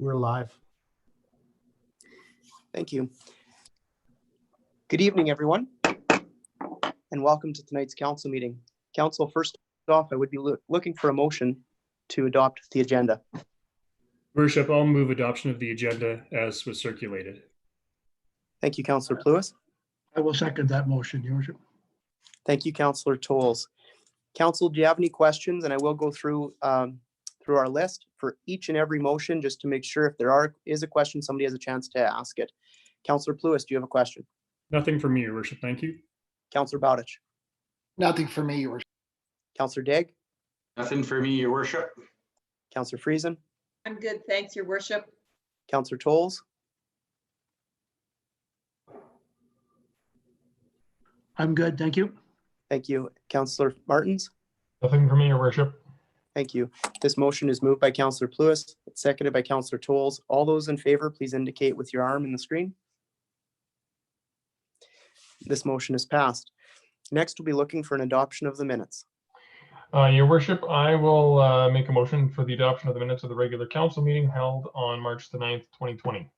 We're live. Thank you. Good evening, everyone, and welcome to tonight's council meeting. Council, first off, I would be looking for a motion to adopt the agenda. Worship, I'll move adoption of the agenda as was circulated. Thank you, Councillor Pluis. I will second that motion, Your Worship. Thank you, Councillor Tolles. Council, do you have any questions? And I will go through our list for each and every motion just to make sure if there is a question, somebody has a chance to ask it. Councillor Pluis, do you have a question? Nothing from me, Your Worship. Thank you. Councillor Bowditch. Nothing for me, Your Worship. Councillor Daigle. Nothing for me, Your Worship. Councillor Friesen. I'm good, thanks, Your Worship. Councillor Tolles. I'm good, thank you. Thank you. Councillor Martins. Nothing for me, Your Worship. Thank you. This motion is moved by Councillor Pluis, it's seconded by Councillor Tolles. All those in favor, please indicate with your arm in the screen. This motion is passed. Next, we'll be looking for an adoption of the minutes. Your Worship, I will make a motion for the adoption of the minutes of the regular council meeting held on March the 9th, 2020. I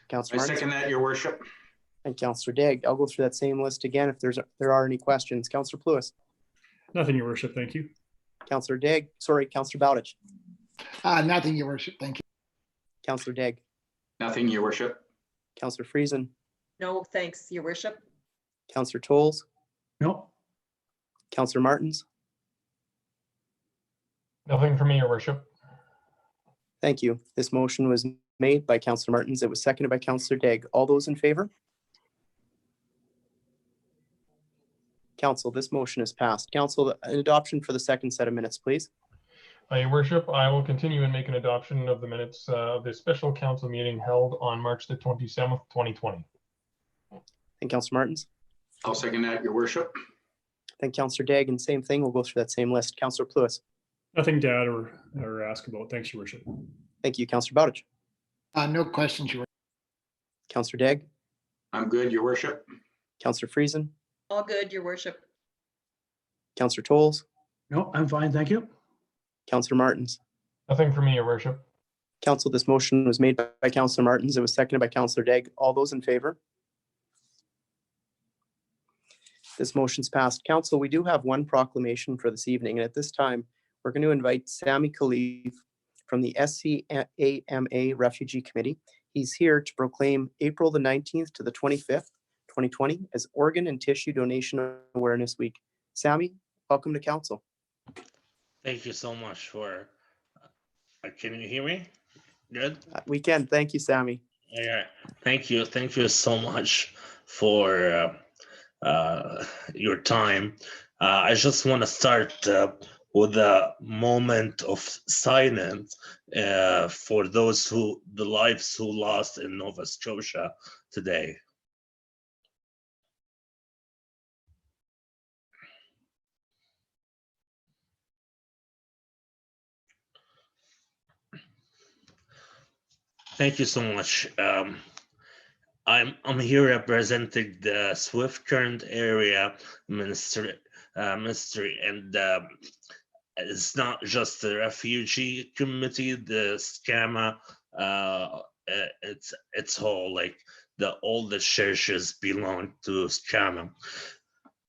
Councillor Martins second that, Your Worship. and Councillor Daigle. I'll go through that same list again if there are any questions. Councillor Pluis, Nothing, Your Worship. Thank you. Councillor Daigle, sorry, Councillor Bowditch, Nothing, Your Worship, thank you. Councillor Daigle, Nothing, Your Worship. Councillor Friesen, No, thanks, Your Worship. Councillor Tolles, No, Councillor Martins. Nothing for me, Your Worship. Thank you. This motion was made by Councillor Martins. It was seconded by Councillor Daigle. All those in favor? Council, this motion is passed. Council, an adoption for the second set of minutes, please. Your Worship, I will continue and make an adoption of the minutes of the special council meeting held on March the 27th, 2020. And Councillor Martins. I'll second that, Your Worship. Thank Councillor Daigle, and same thing. We'll go through that same list. Councillor Pluis. Nothing to add or ask about. Thanks, Your Worship. Thank you. Councillor Bowditch. no questions, Your Worship. Councillor Daigle. I'm good, Your Worship. Councillor Friesen. All good, Your Worship. Councillor Tolles. No, I'm fine, thank you. Councillor Martins. Nothing for me, Your Worship. Council, this motion was made by Councillor Martins. It was seconded by Councillor Daigle. All those in favor? This motion's passed. Council, we do have one proclamation for this evening, and at this time, we're going to invite Sami Khalif from the SCAMA Refugee Committee. He's here to proclaim April the 19th to the 25th, 2020 as Organ and Tissue Donation Awareness Week. Sami, welcome to Council. Thank you so much for, can you hear me? Good? We can. Thank you, Sami. Yeah, thank you. Thank you so much for your time. I just want to start with a moment of silence for the lives who lost in Nova Scotia today. Thank you so much. I'm here representing the Swift Current Area Ministry, and it's not just the refugee committee, the SCAMA. It's whole, like all the churches belong to SCAMA.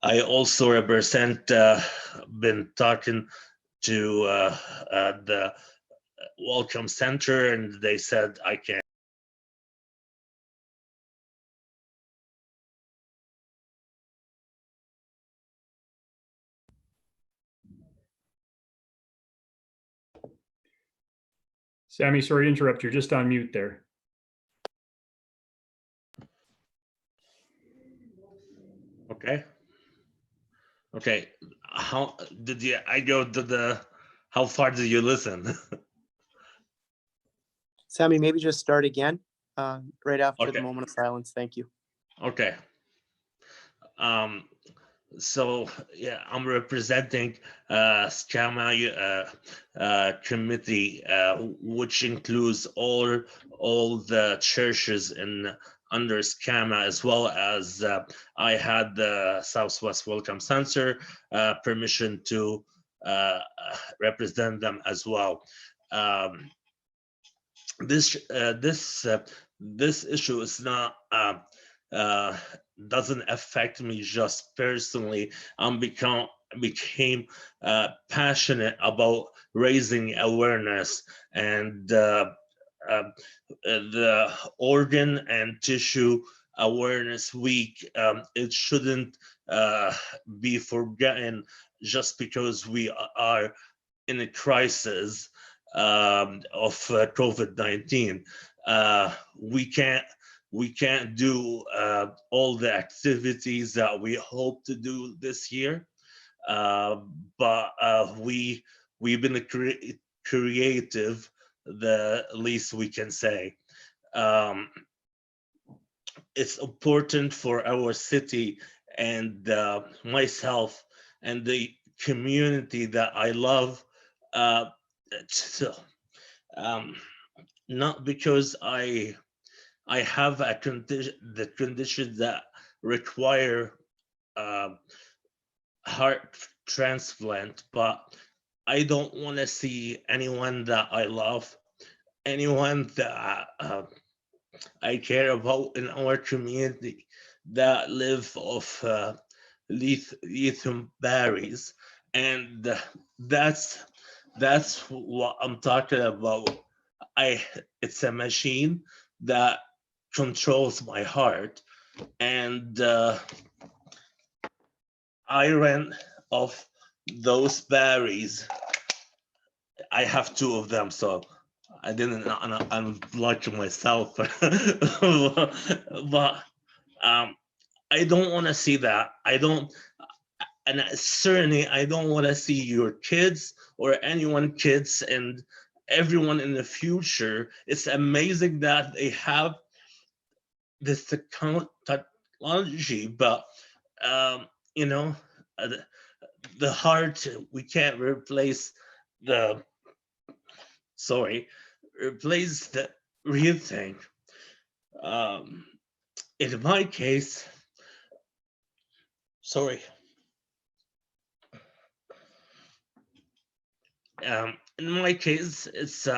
I also represent. Been talking to the Welcome Center, and they said I can. Sami, sorry to interrupt. You're just on mute there. Okay. Okay. How did you? I go to the. How far did you listen? Sami, maybe just start again right after the Okay. moment of silence. Thank you. Okay. So yeah, I'm representing SCAMA committee, which includes all the churches in under SCAMA, as well as I had the Southwest Welcome Center permission to represent them as well. this issue is not doesn't affect me just personally. Became passionate about raising awareness, and the Organ and Tissue Awareness Week, it shouldn't be forgotten just because we are in a crisis of COVID-19. We can't do all the activities that we hope to do this year, but we've been creative, the least we can say. It's important for our city and myself and the community that I love, not because I have the condition that require heart transplant, but I don't want to see anyone that I love, anyone that I care about in our community that live off lithium batteries, and that's what I'm talking about. It's a machine that controls my heart, and I ran off those batteries. I have 2 of them, so I didn't unblock myself. But I don't want to see that. And certainly I don't want to see your kids or kids and everyone in the future. It's amazing that they have this technology, but you know, the heart, we can't replace the real thing. In my case, it's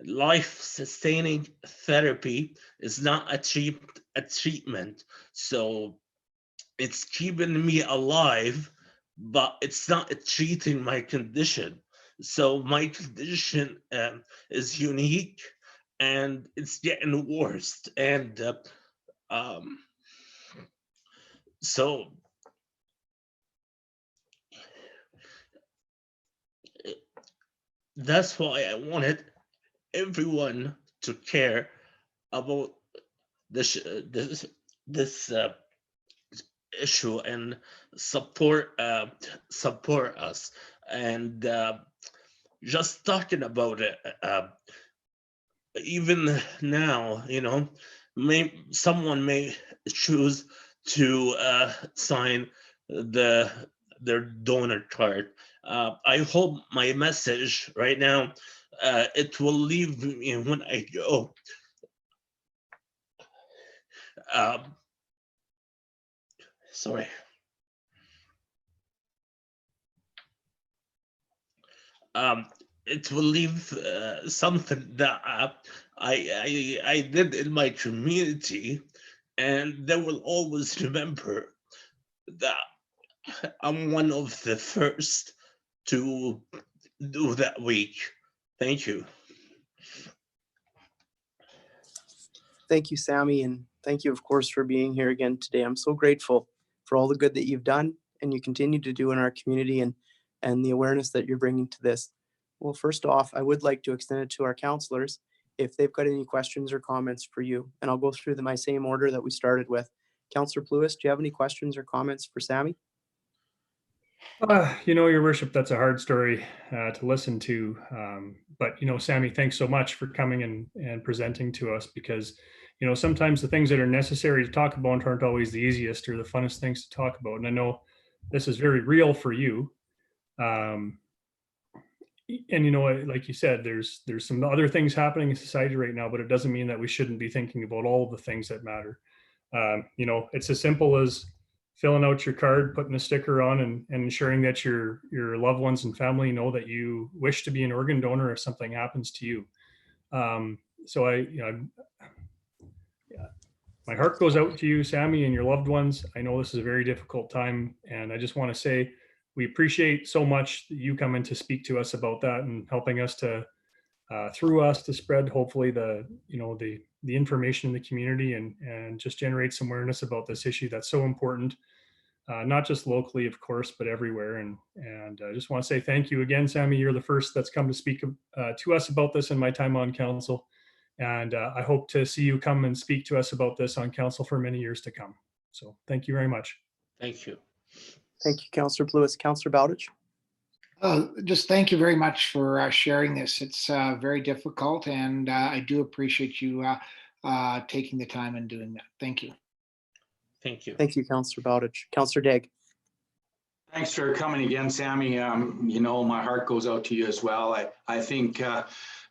life-sustaining therapy. It's not a treatment, so it's keeping me alive, but it's not treating my condition. So my condition is unique, and it's getting worse. And so that's why I wanted everyone to care about this issue and support us. And just talking about it, even now, someone may choose to sign their donor card. I hope my message right now, it will leave me when I go. It will leave something that I did in my community, and they will always remember that I'm one of the first to do that week. Thank you. Thank you, Sammy, and thank you, of course, for being here again today. I'm so grateful for all the good that you've done and you continue to do in our community, and the awareness that you're bringing to this. Well, first off, I would like to extend it to our counselors if they've got any questions or comments for you, and I'll go through my same order that we started with. Councillor Pluis, do you have any questions or comments for Sammy? Your worship, that's a hard story to listen to. But, Sammy, thanks so much for coming and presenting to us, because, sometimes the things that are necessary to talk about aren't always the easiest or the funnest things to talk about. And I know this is very real for you. And, like you said, there's some other things happening in society right now, but it doesn't mean that we shouldn't be thinking about all of the things that matter. It's as simple as filling out your card, putting a sticker on, and ensuring that your loved ones and family know that you wish to be an organ donor if something happens to you. so yeah, my heart goes out to you, Sammy, and your loved ones. I know this is a very difficult time, and I just want to say we appreciate so much you coming to speak to us about that and helping us to, through us, to spread hopefully the information in the community and just generate some awareness about this issue that's so important, not just locally, of course, but everywhere. And I just want to say thank you again, Sammy. You're the first that's come to speak to us about this in my time on council. And I hope to see you come and speak to us about this on council for many years to come. So thank you very much. Thank you. Thank you, Councillor Pluis. Councillor Bowditch. Just thank you very much for sharing this. It's very difficult, and I do appreciate you taking the time and doing that. Thank you. Thank you. Thank you, Councillor Bowditch. Councillor Daigle. Thanks for coming again, Sammy. You know, my heart goes out to you as well. I think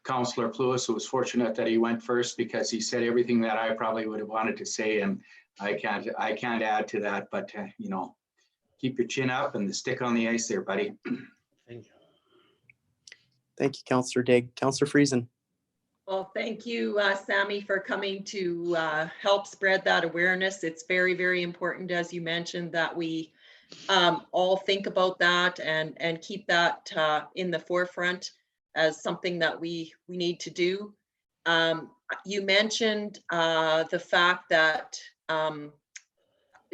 Councillor Pluis was fortunate that he went first because he said everything that I probably would have wanted to say, and I can't add to that, but you know, keep your chin up and the stick on the ice there, buddy. Thank you. Thank you, Councillor Daigle. Councillor Friesen. Well, thank you, Sammy, for coming to help spread that awareness. It's very, very important, as you mentioned, that we all think about that and keep that in the forefront as something that we need to do. You mentioned the fact that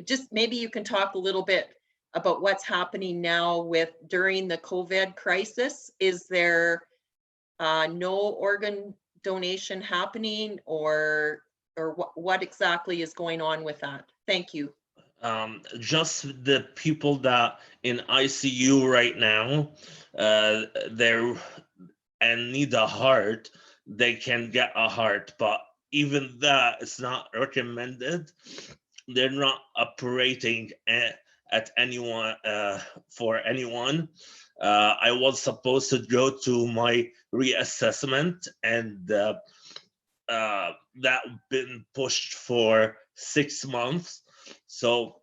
just maybe you can talk a little bit about what's happening now during the COVID crisis. Is there no organ donation happening, or what exactly is going on with that? Thank you. Just the people that in ICU right now, they're and need a heart, they can get a heart, but even that is not recommended. They're not operating at anyone for anyone. I was supposed to go to my reassessment, and that been pushed for 6 months. So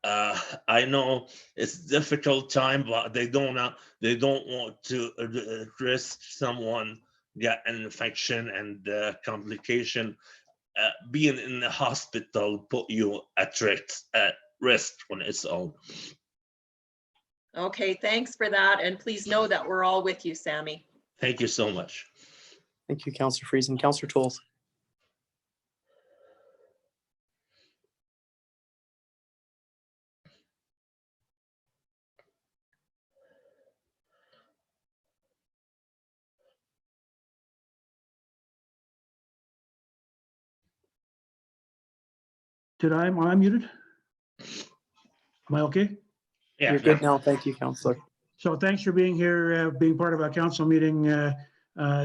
I know it's a difficult time, but they don't want to risk someone get an infection and complication. Being in the hospital put you at risk on its own. Okay, thanks for that. And please know that we're all with you, Sammy. Thank you so much. Thank you, Councillor Friesen. Councillor Tolles. Am I muted? Am I okay? Yeah, You're good now. Thank you, Councillor. So thanks for being here, being part of our council meeting,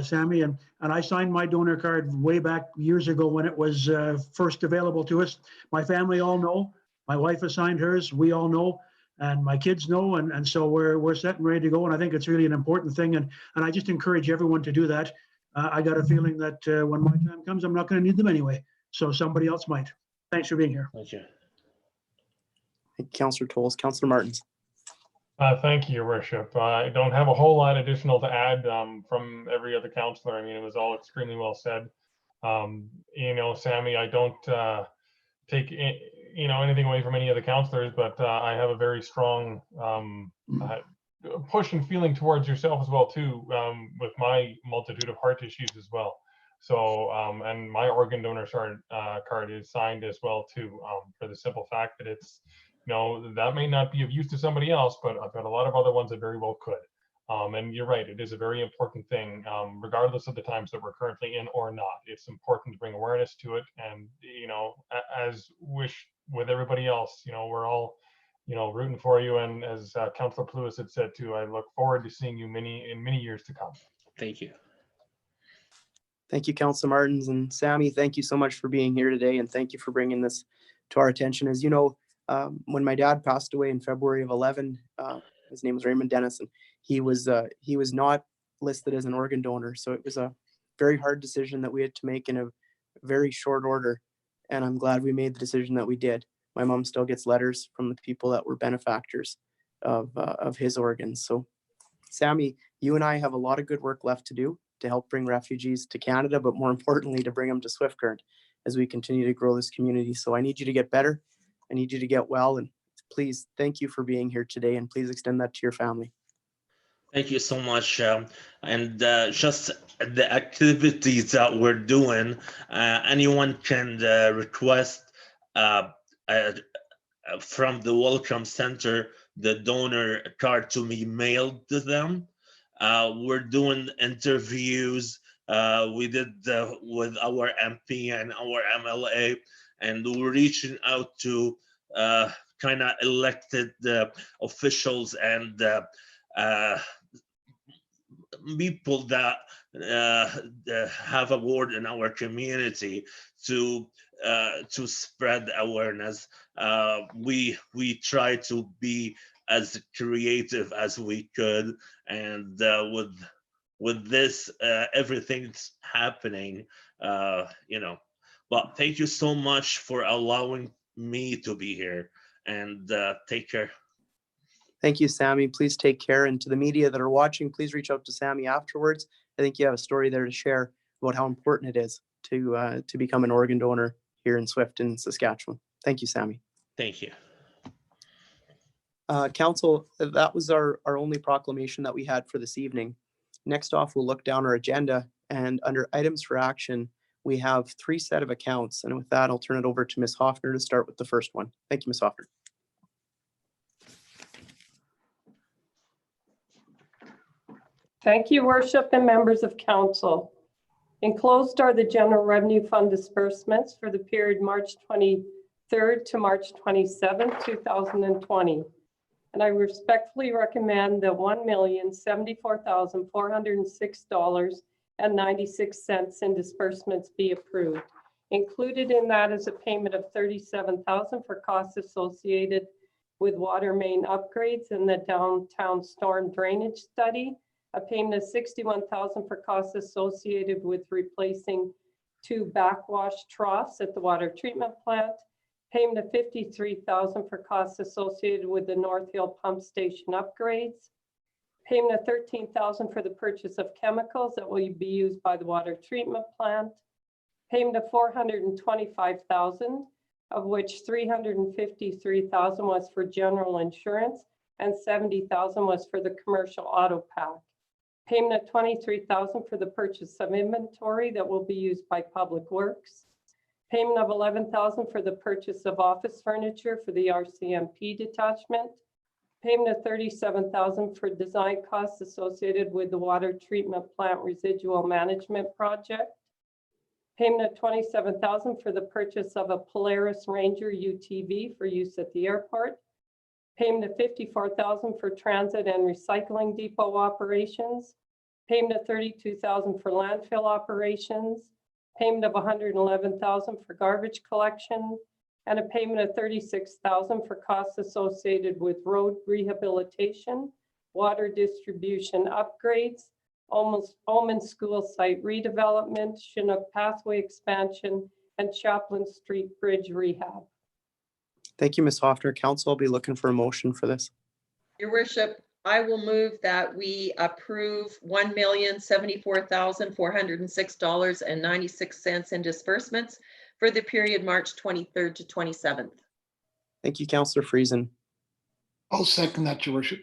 Sammy. And I signed my donor card way back years ago when it was first available to us. My family all know. My wife has signed hers. We all know, and my kids know. And so we're set and ready to go. And I think it's really an important thing. And I just encourage everyone to do that. I got a feeling that when my time comes, I'm not going to need them anyway. So somebody else might. Thanks for being here. thank you. Thank you, Councillor Tolles. Councillor Martins. Thank you, Your Worship. I don't have a whole lot additional to add from every other councillor. I mean, it was all extremely well said. You know, Sammy, I don't take anything away from any of the councillors, but I have a very strong push and feeling towards yourself as well too, with my multitude of heart issues as well. So, and my organ donor card is signed as well too, for the simple fact that it's, that may not be of use to somebody else, but I've got a lot of other ones that very well could. And you're right, it is a very important thing, regardless of the times that we're currently in or not. It's important to bring awareness to it. And, as wish with everybody else, we're all, rooting for you. And as Councillor Pluis had said too, I look forward to seeing you in many years to come. Thank you. Thank you, Councillor Martins. And Sammy, thank you so much for being here today. And thank you for bringing this to our attention. As you know, when my dad passed away in February of 11, his name was Raymond Dennison. He was not listed as an organ donor. So it was a very hard decision that we had to make in a very short order. And I'm glad we made the decision that we did. My mom still gets letters from the people that were benefactors of his organs. So Sammy, you and I have a lot of good work left to do. to help bring refugees to Canada, but more importantly, to bring them to Swift Current as we continue to grow this community. So I need you to get better. I need you to get well. And please, thank you for being here today. And please extend that to your family. Thank you so much. And just the activities that we're doing, anyone can request from the Welcome Center the donor card to be mailed to them. We're doing interviews. We did with our MP and our MLA, and we're reaching out to kind of elected officials and people that have a word in our community to spread awareness. We try to be as creative as we could, and with this, everything's happening, you know. But thank you so much for allowing me to be here, and take care. Thank you, Sammy. Please take care. And to the media that are watching, please reach out to Sammy afterwards. I think you have a story there to share about how important it is to become an organ donor here in Swift and Saskatchewan. Thank you, Sammy. Thank you. Council, that was our only proclamation that we had for this evening. Next off, we'll look down our agenda, and under items for action, we have 3 sets of accounts. And with that, I'll turn it over to Ms. Hoffner to start with the first one. Thank you, Ms. Hoffner. Thank you, Worship and members of Council. Enclosed are the General Revenue Fund disbursements for the period March 23rd to March 27th, 2020. And I respectfully recommend the $1,074,406.96 in disbursements be approved. Included in that is a payment of $37,000 for costs associated with water main upgrades in the downtown storm drainage study, a payment of $61,000 for costs associated with replacing 2 backwash troughs at the water treatment plant, payment of $53,000 for costs associated with the North Hill pump station upgrades, payment of $13,000 for the purchase of chemicals that will be used by the water treatment plant, payment of $425,000, of which $353,000 was for general insurance and $70,000 was for the commercial auto pack. Payment of $23,000 for the purchase of inventory that will be used by Public Works. Payment of $11,000 for the purchase of office furniture for the RCMP detachment. Payment of $37,000 for design costs associated with the water treatment plant residual management project. Payment of $27,000 for the purchase of a Polaris Ranger UTV for use at the airport. Payment of $54,000 for transit and recycling depot operations. Payment of $32,000 for landfill operations. Payment of $111,000 for garbage collection, and a payment of $36,000 for costs associated with road rehabilitation, water distribution upgrades, Omen School site redevelopment, Chinook Pathway expansion, and Chaplin Street Bridge rehab. Thank you, Ms. Hoffner. Council will be looking for a motion for this. Your worship, I will move that we approve $1,074,406.96 in disbursements for the period March 23rd to 27th. Thank you, Councillor Friesen. I'll second that, Your Worship.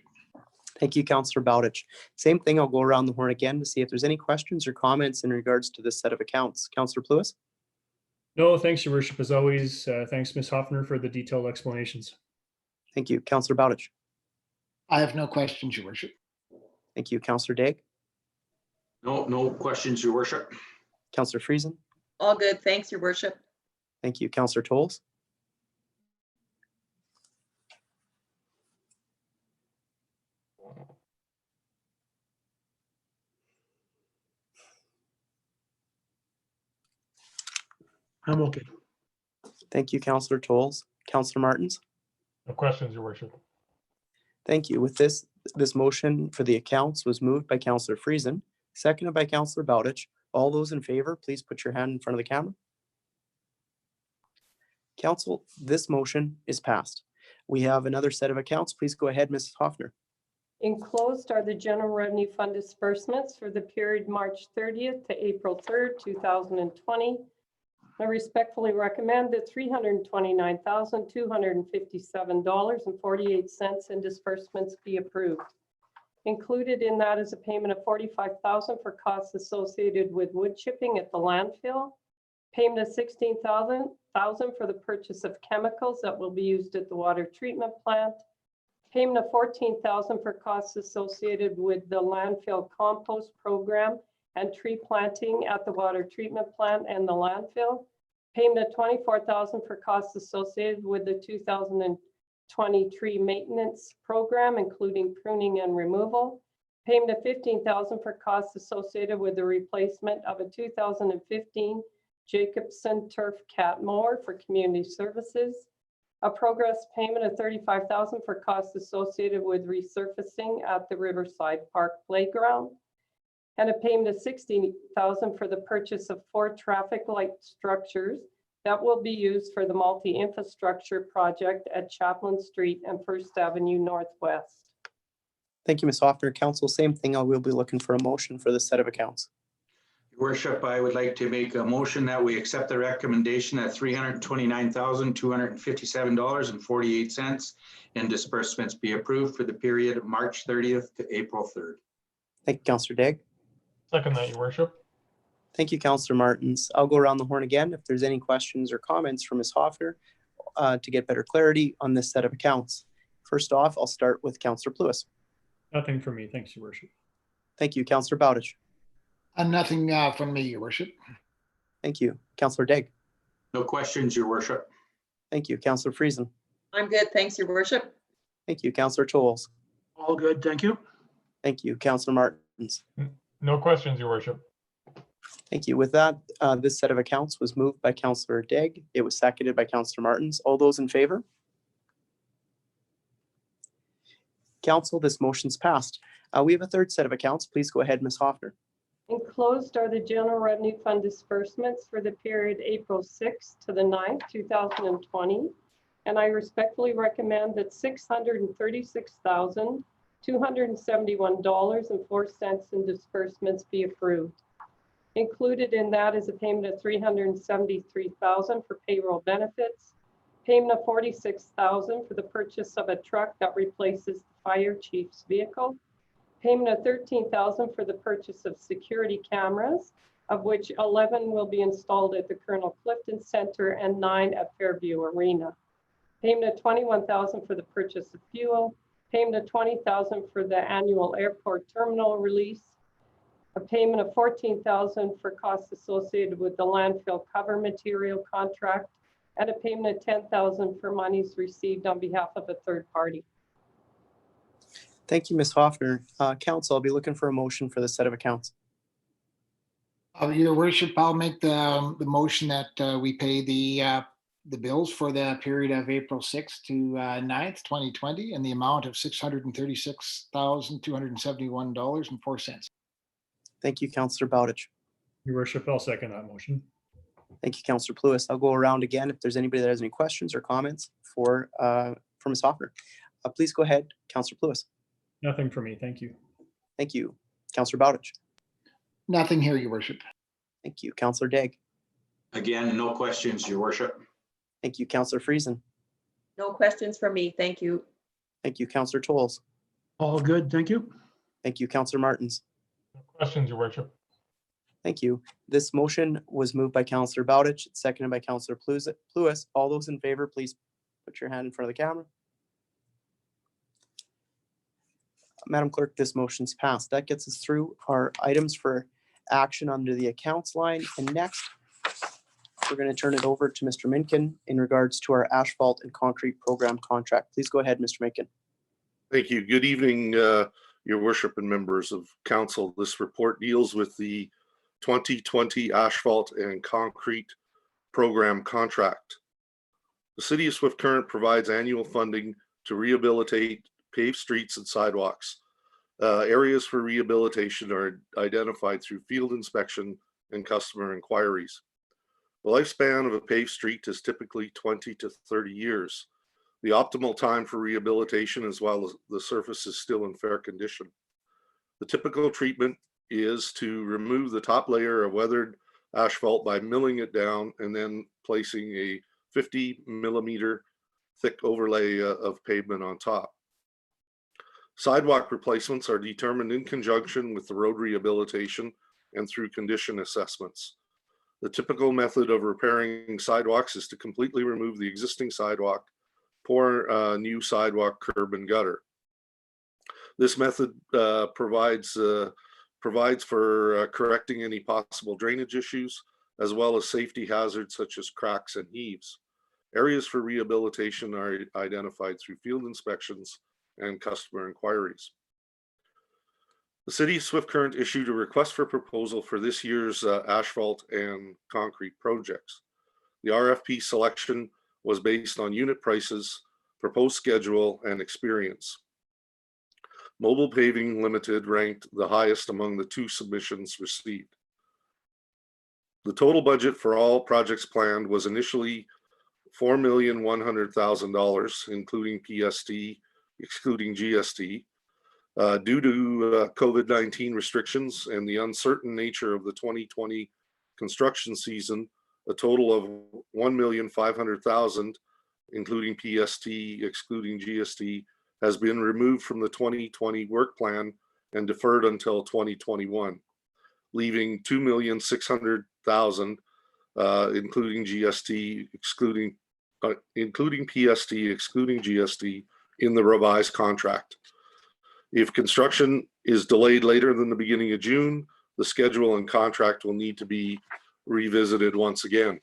Thank you, Councillor Bowditch. Same thing, I'll go around the horn again to see if there's any questions or comments in regards to this set of accounts. Councillor Pluis? No, thanks, Your Worship, as always. Thanks, Ms. Hoffner, for the detailed explanations. Thank you. Councillor Bowditch? I have no questions, Your Worship. Thank you. Councillor Daigle? No questions, Your Worship. Councillor Friesen? All good. Thanks, your worship. Thank you. Councillor Tolles? I'm okay. Thank you, Councillor Tolles. Councillor Martins? No questions, Your Worship. Thank you. With this motion for the accounts was moved by Councillor Friesen, seconded by Councillor Bowditch. All those in favor, please put your hand in front of the camera. Council, this motion is passed. We have another set of accounts. Please go ahead, Mrs. Hoffner. Enclosed are the general revenue fund disbursements for the period March 30th to April 3rd, 2020. I respectfully recommend that $329,257.48 in disbursements be approved. Included in that is a payment of $45,000 for costs associated with wood chipping at the landfill, payment of $16,000 for the purchase of chemicals that will be used at the water treatment plant, payment of $14,000 for costs associated with the landfill compost program and tree planting at the water treatment plant and the landfill, payment of $24,000 for costs associated with the 2020 tree maintenance program, including pruning and removal, payment of $15,000 for costs associated with the replacement of a 2015 Jacobson Turf Cat mower for community services, a progress payment of $35,000 for costs associated with resurfacing at the Riverside Park Playground, and a payment of $60,000 for the purchase of 4 traffic light structures that will be used for the multi-infrastructure project at Chaplin Street and First Avenue Northwest. Thank you, Ms. Hoffner. Council, same thing. I will be looking for a motion for this set of accounts. Your worship, I would like to make a motion that we accept the recommendation at $329,257.48 in disbursements be approved for the period of March 30th to April 3rd. Thank you, Councillor Daigle. Second that, your worship. Thank you, Councillor Martins. I'll go around the horn again if there's any questions or comments from Ms. Hoffner to get better clarity on this set of accounts. First off, I'll start with Councillor Pluis. Nothing for me. Thanks, Your Worship. Thank you, Councillor Bowditch. Nothing from me, your worship. Thank you, Councillor Daigle. No questions, your worship. Thank you, Councillor Friesen. I'm good. Thanks, Your Worship. Thank you, Councillor Tolles. All good, thank you. Thank you, Councillor Martins. No questions, your worship. Thank you. With that, this set of accounts was moved by Councillor Daigle. It was seconded by Councillor Martins. All those in favor? Council, this motion's passed. We have a third set of accounts. Please go ahead, Ms. Hoffner. Enclosed are the general revenue fund disbursements for the period April 6th to the 9th, 2020. And I respectfully recommend that $636,271.04 in disbursements be approved. Included in that is a payment of $373,000 for payroll benefits, payment of $46,000 for the purchase of a truck that replaces the fire chief's vehicle, payment of $13,000 for the purchase of security cameras, of which 11 will be installed at the Colonel Clifton Center and 9 at Fairview Arena. Payment of $21,000 for the purchase of fuel, payment of $20,000 for the annual airport terminal release, a payment of $14,000 for costs associated with the landfill cover material contract, and a payment of $10,000 for monies received on behalf of a third party. Thank you, Ms. Hoffner. Council, I'll be looking for a motion for this set of accounts. Your worship, I'll make the motion that we pay the bills for the period of April 6th to 9th, 2020 in the amount of $636,271.04. Thank you, Councillor Bowditch. Your Worship, I'll second that motion. Thank you, Councillor Pluis. I'll go around again if there's anybody that has any questions or comments for Ms. Hoffner. Please go ahead, Councillor Pluis. Nothing for me. Thank you. Thank you. Councillor Bowditch. Nothing here, your worship. Thank you. Councillor Daigle. Again, no questions, your worship. Thank you, Councillor Friesen. No questions for me. Thank you. Thank you, Councillor Tolles. All good, thank you. Thank you, Councillor Martins. No questions, your worship. Thank you. This motion was moved by Councillor Bowditch, seconded by Councillor Pluis. All those in favor, please put your hand in front of the camera. Madam Clerk, this motion's passed. That gets us through our items for action under the accounts line. And next, we're going to turn it over to Mr. Minkin in regards to our asphalt and concrete program contract. Please go ahead, Mr. Minkin. Thank you. Good evening, Your Worship and members of council. This report deals with the 2020 asphalt and concrete program contract. The City of Swift Current provides annual funding to rehabilitate paved streets and sidewalks. Areas for rehabilitation are identified through field inspection and customer inquiries. The lifespan of a paved street is typically 20 to 30 years. The optimal time for rehabilitation as well as the surface is still in fair condition. The typical treatment is to remove the top layer of weathered asphalt by milling it down and then placing a 50 millimeter thick overlay of pavement on top. Sidewalk replacements are determined in conjunction with the road rehabilitation and through condition assessments. The typical method of repairing sidewalks is to completely remove the existing sidewalk, pour new sidewalk, curb, and gutter. This method provides for correcting any possible drainage issues, as well as safety hazards such as cracks and heaves. Areas for rehabilitation are identified through field inspections and customer inquiries. The City of Swift Current issued a request for proposal for this year's asphalt and concrete projects. The RFP selection was based on unit prices, proposed schedule, and experience. Mobile Paving Limited ranked the highest among the 2 submissions received. The total budget for all projects planned was initially $4,100,000, including PST, excluding GST. Due to COVID-19 restrictions and the uncertain nature of the 2020 construction season, a total of $1,500,000, including PST, excluding GST, has been removed from the 2020 work plan and deferred until 2021, leaving $2,600,000, including GST, including PST, excluding GST, in the revised contract. If construction is delayed later than the beginning of June, the schedule and contract will need to be revisited once again.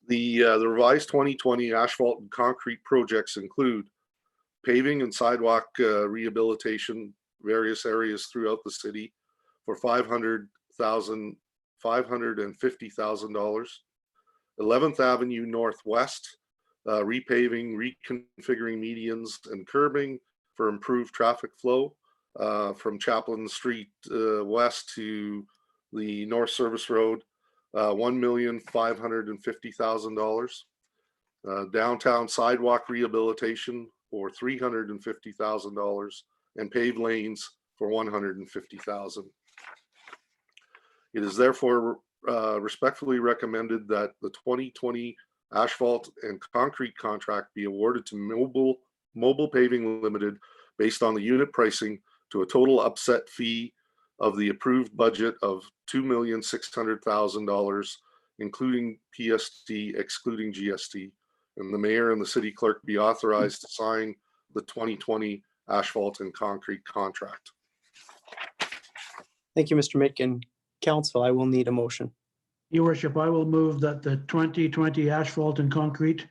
The revised 2020 asphalt and concrete projects include paving and sidewalk rehabilitation, various areas throughout the city for $550,000. 11th Avenue Northwest, repaving, reconfiguring medians and curbing for improved traffic flow from Chaplain Street west to the North Service Road, $1,550,000. Downtown sidewalk rehabilitation for $350,000 and paved lanes for $150,000. It is therefore respectfully recommended that the 2020 asphalt and concrete contract be awarded to Mobile Paving Limited based on the unit pricing to a total upset fee of the approved budget of $2,600,000, including PST, excluding GST, and the mayor and the city clerk be authorized to sign the 2020 asphalt and concrete contract. Thank you, Mr. Mitkin. Council, I will need a motion. Your worship, I will move that the 2020 asphalt and concrete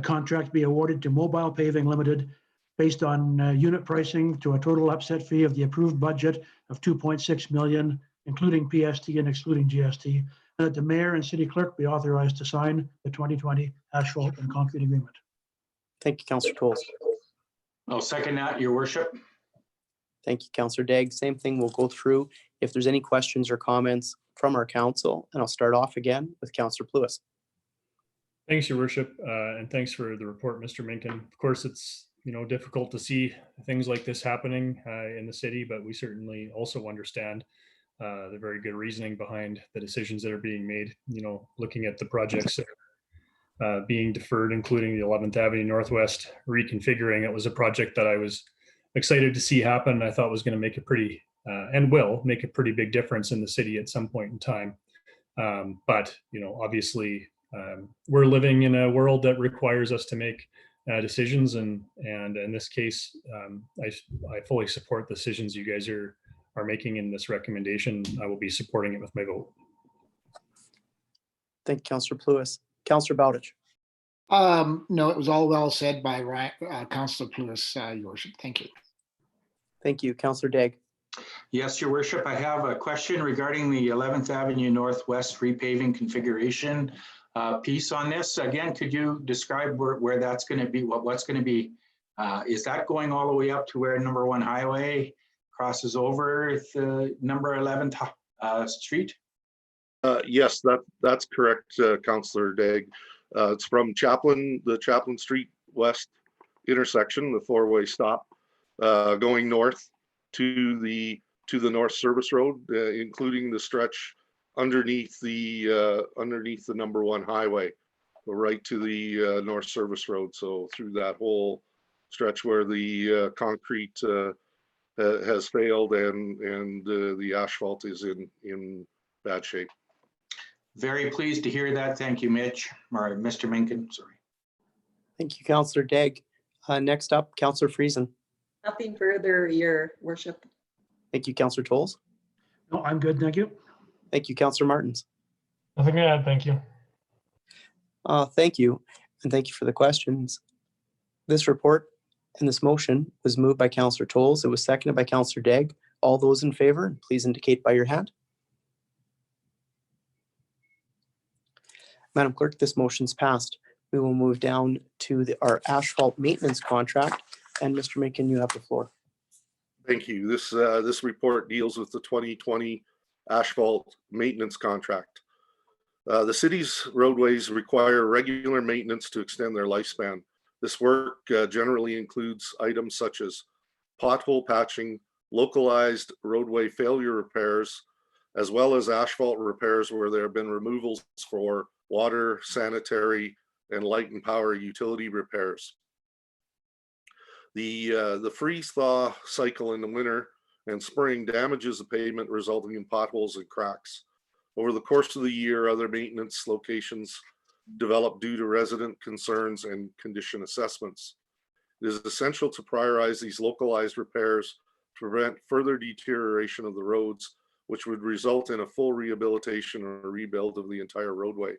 contract be awarded to Mobile Paving Limited based on unit pricing to a total upset fee of the approved budget of $2.6 million, including PST and excluding GST, and that the mayor and city clerk be authorized to sign the 2020 asphalt and concrete agreement. Thank you, Councillor Coles. I'll second that, your worship. Thank you, Councillor Daigle. Same thing, we'll go through if there's any questions or comments from our council, and I'll start off again with Councillor Pluis. Thanks, your worship, and thanks for the report, Mr. Minkin. Of course, it's difficult to see things like this happening in the city, but we certainly also understand the very good reasoning behind the decisions that are being made. Looking at the projects that are being deferred, including the 11th Avenue Northwest reconfiguring, it was a project that I was excited to see happen. I thought was going to make a pretty and will make a pretty big difference in the city at some point in time. But obviously, we're living in a world that requires us to make decisions, and in this case, I fully support the decisions you guys are making in this recommendation. I will be supporting it with my vote. Thank you, Councillor Pluis. Councillor Bowditch. No, it was all well said by Councillor Pluis, your worship. Thank you. Thank you, Councillor Daigle. Yes, your worship, I have a question regarding the 11th Avenue Northwest repaving configuration piece on this. Again, could you describe where that's going to be, what's going to be, is that going all the way up to where number 1 highway crosses over the number 11th street? Yes, that's correct, Councillor Daigle. It's from the Chaplin Street West intersection, the four-way stop, going north to the North Service Road, including the stretch underneath the number 1 highway, right to the North Service Road. So through that whole stretch where the concrete has failed and the asphalt is in bad shape. Very pleased to hear that. Thank you, Mitch, or Mr. Minkin, sorry. Thank you, Councillor Daigle. Next up, Councillor Friesen. Nothing further, Your Worship. Thank you, Councillor Tolles. No, I'm good, thank you. Thank you, Councillor Martins. Nothing to add, thank you. Thank you, and thank you for the questions. This report and this motion was moved by Councillor Tolles. It was seconded by Councillor Daigle. All those in favor, please indicate by your hand. Madam Clerk, this motion's passed. We will move down to our asphalt maintenance contract. And Mr. Minkin, you have the floor. Thank you. This report deals with the 2020 asphalt maintenance contract. The city's roadways require regular maintenance to extend their lifespan. This work generally includes items such as pothole patching, localized roadway failure repairs, as well as asphalt repairs where there have been removals for water, sanitary, and light and power utility repairs. The freeze-thaw cycle in the winter and spring damages the pavement, resulting in potholes and cracks. Over the course of the year, other maintenance locations develop due to resident concerns and condition assessments. It is essential to prioritize these localized repairs to prevent further deterioration of the roads, which would result in a full rehabilitation or rebuild of the entire roadway.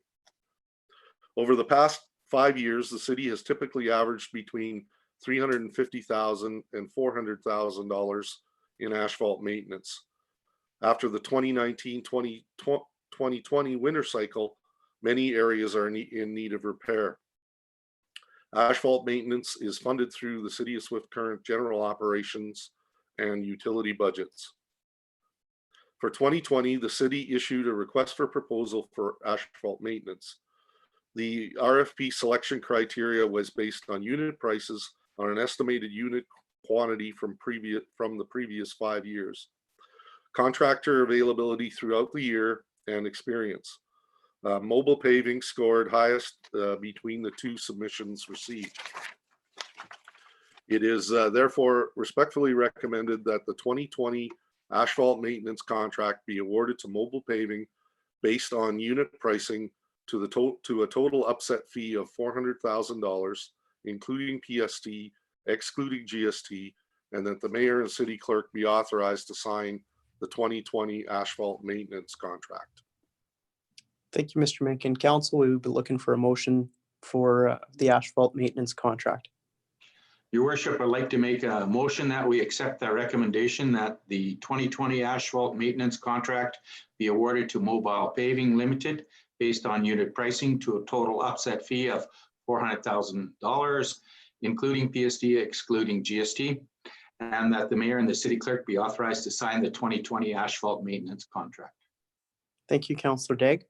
Over the past 5 years, the city has typically averaged between $350,000 and $400,000 in asphalt maintenance. After the 2019-2020 winter cycle, many areas are in need of repair. Asphalt maintenance is funded through the City of Swift Current general operations and utility budgets. For 2020, the city issued a request for proposal for asphalt maintenance. The RFP selection criteria was based on unit prices on an estimated unit quantity from the previous 5 years, contractor availability throughout the year, and experience. Mobile paving scored highest between the 2 submissions received. It is therefore respectfully recommended that the 2020 asphalt maintenance contract be awarded to Mobile Paving based on unit pricing to a total upset fee of $400,000, including PST, excluding GST, and that the mayor and city clerk be authorized to sign the 2020 asphalt maintenance contract. Thank you, Mr. Minkin. Council, we would be looking for a motion for the asphalt maintenance contract. Your Worship, I'd like to make a motion that we accept that recommendation that the 2020 asphalt maintenance contract be awarded to Mobile Paving Limited based on unit pricing to a total upset fee of $400,000, including PST, excluding GST, and that the mayor and the city clerk be authorized to sign the 2020 asphalt maintenance contract. Thank you, Councillor Daigle.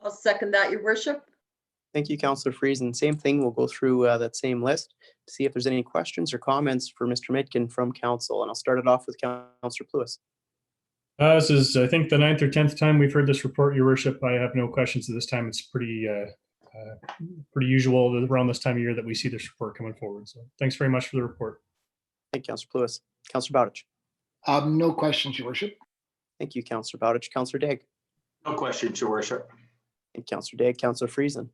I'll second that, Your Worship. Thank you, Councillor Friesen. Same thing, we'll go through that same list to see if there's any questions or comments for Mr. Minkin from council. And I'll start it off with Councillor Pluis. This is, I think, the 9th or 10th time we've heard this report, Your Worship. I have no questions at this time. It's pretty usual around this time of year that we see this report coming forward. So thanks very much for the report. Thank you, Councillor Pluis. Councillor Bowditch. No questions, Your Worship. Thank you, Councillor Bowditch. Councillor Daigle. No questions, Your Worship. Thank you, Councillor Daigle. Councillor Friesen.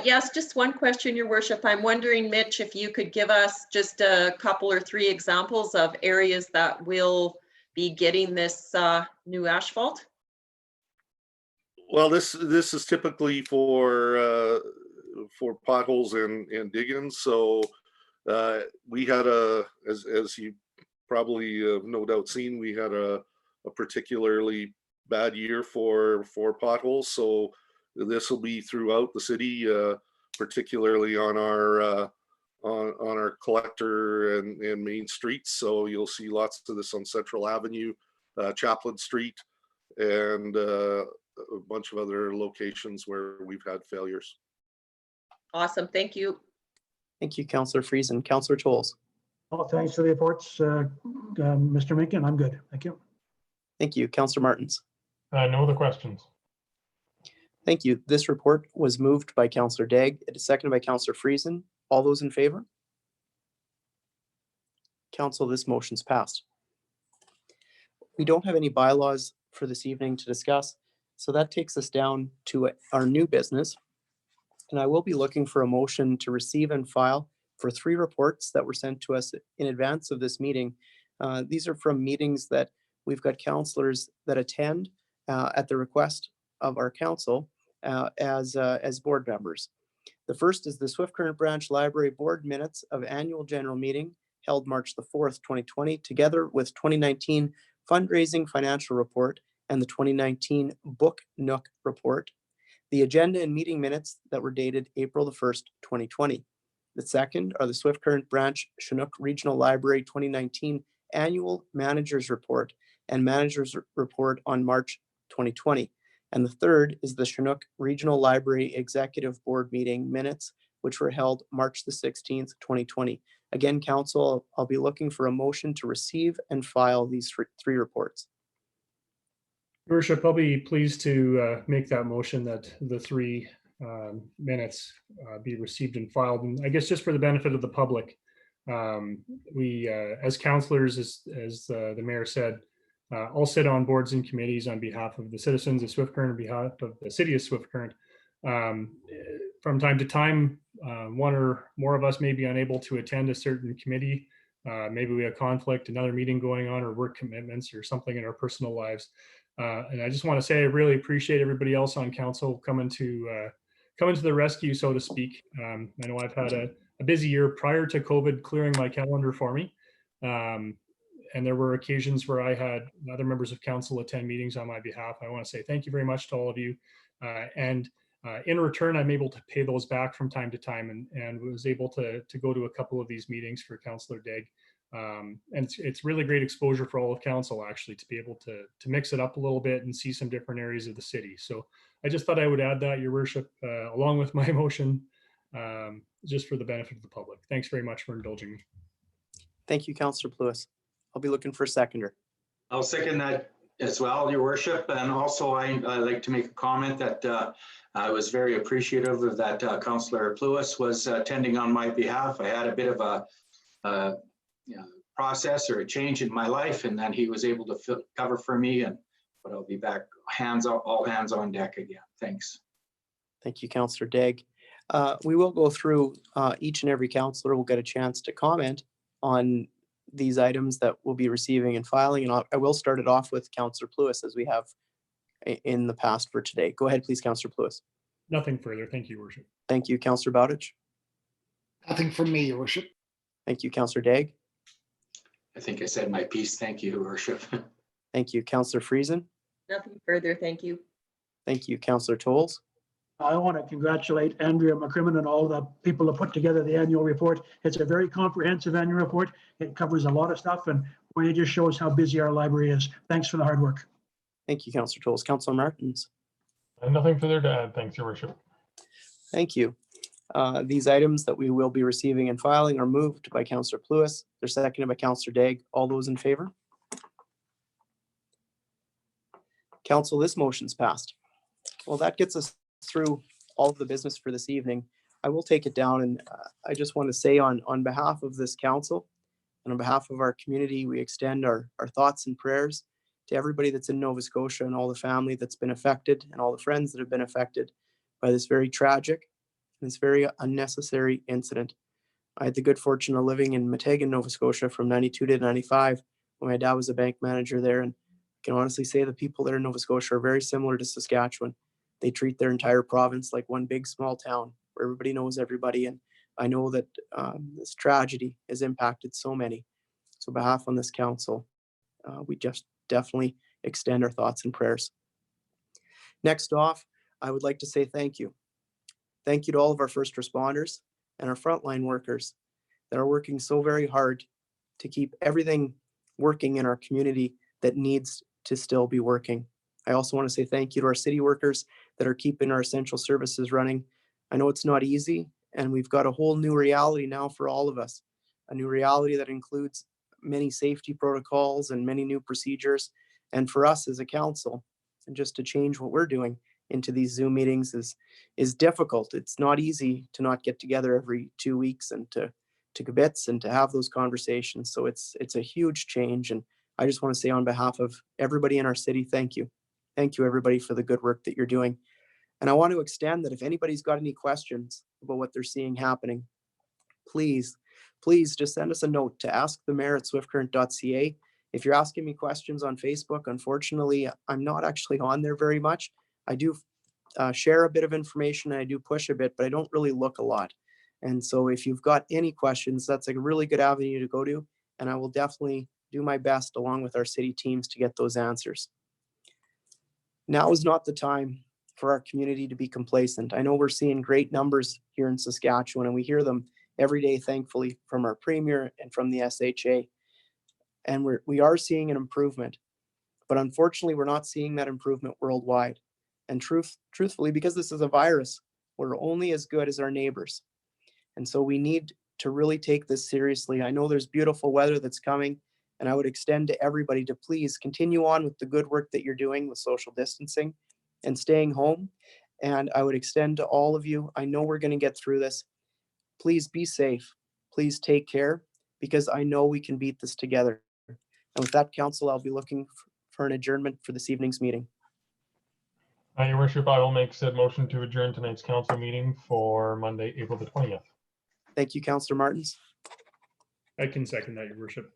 Yes, just one question, Your Worship. I'm wondering, Mitch, if you could give us just a couple or 3 examples of areas that will be getting this new asphalt? Well, this is typically for potholes and diggings. So we had as you probably no doubt seen, we had a particularly bad year for potholes. So this will be throughout the city, particularly on our collector and main streets. So you'll see lots of this on Central Avenue, Chaplin Street, and a bunch of other locations where we've had failures. Awesome. Thank you. Thank you, Councillor Friesen. Councillor Tolles. Well, thanks for the reports, Mr. Minkin. I'm good. Thank you. Thank you, Councillor Martins. No other questions. Thank you. This report was moved by Councillor Daigle. It is seconded by Councillor Friesen. All those in favor? Council, this motion's passed. We don't have any bylaws for this evening to discuss, so that takes us down to our new business. And I will be looking for a motion to receive and file for 3 reports that were sent to us in advance of this meeting. These are from meetings that we've got councillors that attend at the request of our council as board members. The first is the Swift Current Branch Library Board Minutes of Annual General Meeting held March the 4th, 2020, together with 2019 Fundraising Financial Report and the 2019 Book Nook Report. The agenda and meeting minutes that were dated April the 1st, 2020. The second are the Swift Current Branch Chinook Regional Library 2019 Annual Managers Report and Managers Report on March 2020. And the third is the Chinook Regional Library Executive Board Meeting minutes, which were held March the 16th, 2020. Again, Council, I'll be looking for a motion to receive and file these 3 reports. Your Worship, I'll be pleased to make that motion that the 3 minutes be received and filed. And I guess just for the benefit of the public, we, as councillors, as the mayor said, all sit on boards and committees on behalf of the citizens of Swift Current, on behalf of the city of Swift Current. From time to time, 1 or more of us may be unable to attend a certain committee. Maybe we have conflict, another meeting going on, or work commitments, or something in our personal lives. And I just want to say I really appreciate everybody else on council coming to the rescue, so to speak. I know I've had a busy year prior to COVID clearing my calendar for me. And there were occasions where I had other members of council attend meetings on my behalf. I want to say thank you very much to all of you. And in return, I'm able to pay those back from time to time, and was able to go to a couple of these meetings for Councillor Daigle. And it's really great exposure for all of council, actually, to be able to mix it up a little bit and see some different areas of the city. So I just thought I would add that, Your Worship, along with my motion, just for the benefit of the public. Thanks very much for indulging me. Thank you, Councillor Pluis. I'll be looking for a seconder. I'll second that as well, Your Worship. And also I'd like to make a comment that I was very appreciative of that Councillor Pluis was attending on my behalf. I had a bit of a process or a change in my life, and then he was able to cover for me. But I'll be back, all hands on deck again. Thanks. Thank you, Councillor Daigle. We will go through each and every councillor will get a chance to comment on these items that we'll be receiving and filing. And I will start it off with Councillor Pluis, as we have in the past for today. Go ahead, please, Councillor Pluis. Nothing further. Thank you, Your Worship. Thank you, Councillor Bowditch. Nothing from me, Your Worship. Thank you, Councillor Daigle. I think I said my piece. Thank you, Your Worship. Thank you, Councillor Friesen. Nothing further. Thank you. Thank you, Councillor Tolles. I want to congratulate Andrea McCrimmon and all the people that put together the annual report. It's a very comprehensive annual report. It covers a lot of stuff, and it just shows how busy our library is. Thanks for the hard work. Thank you, Councillor Tolles. Councillor Martins. Nothing further to add. Thanks, Your Worship. Thank you. These items that we will be receiving and filing are moved by Councillor Pluis. They're seconded by Councillor Daigle. All those in favor? Council, this motion's passed. Well, that gets us through all of the business for this evening. I will take it down, and I just want to say on behalf of this council and on behalf of our community, we extend our thoughts and prayers to everybody that's in Nova Scotia and all the family that's been affected and all the friends that have been affected by this very tragic and this very unnecessary incident. I had the good fortune of living in Meteghan, Nova Scotia from 92 to 95 when my dad was a bank manager there, and I can honestly say the people there in Nova Scotia are very similar to Saskatchewan. They treat their entire province like one big small town where everybody knows everybody. And I know that this tragedy has impacted so many. So on behalf on this council, we just definitely extend our thoughts and prayers. Next off, I would like to say thank you. Thank you to all of our first responders and our frontline workers that are working so very hard to keep everything working in our community that needs to still be working. I also want to say thank you to our city workers that are keeping our essential services running. I know it's not easy, And we've got a whole new reality now for all of us, a new reality that includes many safety protocols and many new procedures. And for us as a council, and just to change what we're doing into these Zoom meetings is difficult. It's not easy to not get together every 2 weeks and to kibitz and to have those conversations. So it's a huge change. And I just want to say on behalf of everybody in our city, thank you. Thank you, everybody, for the good work that you're doing. And I want to extend that if anybody's got any questions about what they're seeing happening, please just send us a note to askthemayor@swiftcurrent.ca. If you're asking me questions on Facebook, unfortunately, I'm not actually on there very much. I do share a bit of information and I do push a bit, but I don't really look a lot. And so if you've got any questions, that's a really good avenue to go to. And I will definitely do my best along with our city teams to get those answers. Now is not the time for our community to be complacent. I know we're seeing great numbers here in Saskatchewan and we hear them every day, thankfully, from our premier and from the SHA. And we are seeing an improvement, but unfortunately, we're not seeing that improvement worldwide. And truthfully, because this is a virus, we're only as good as our neighbors. And so we need to really take this seriously. I know there's beautiful weather that's coming, and I would extend to everybody to please continue on with the good work that you're doing with social distancing and staying home. And I would extend to all of you, I know we're going to get through this. Please be safe. Please take care, because I know we can beat this together. And with that, council, I'll be looking for an adjournment for this evening's meeting. Your worship, I will make said motion to adjourn tonight's council meeting for Monday, April the 20th. Thank you, Councillor Martins. I can second that, your worship.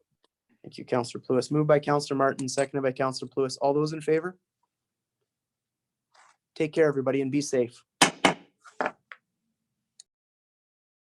Thank you, Councillor Pluis. Moved by Councillor Martin, seconded by Councillor Pluis. All those in favor? Take care, everybody, and be safe.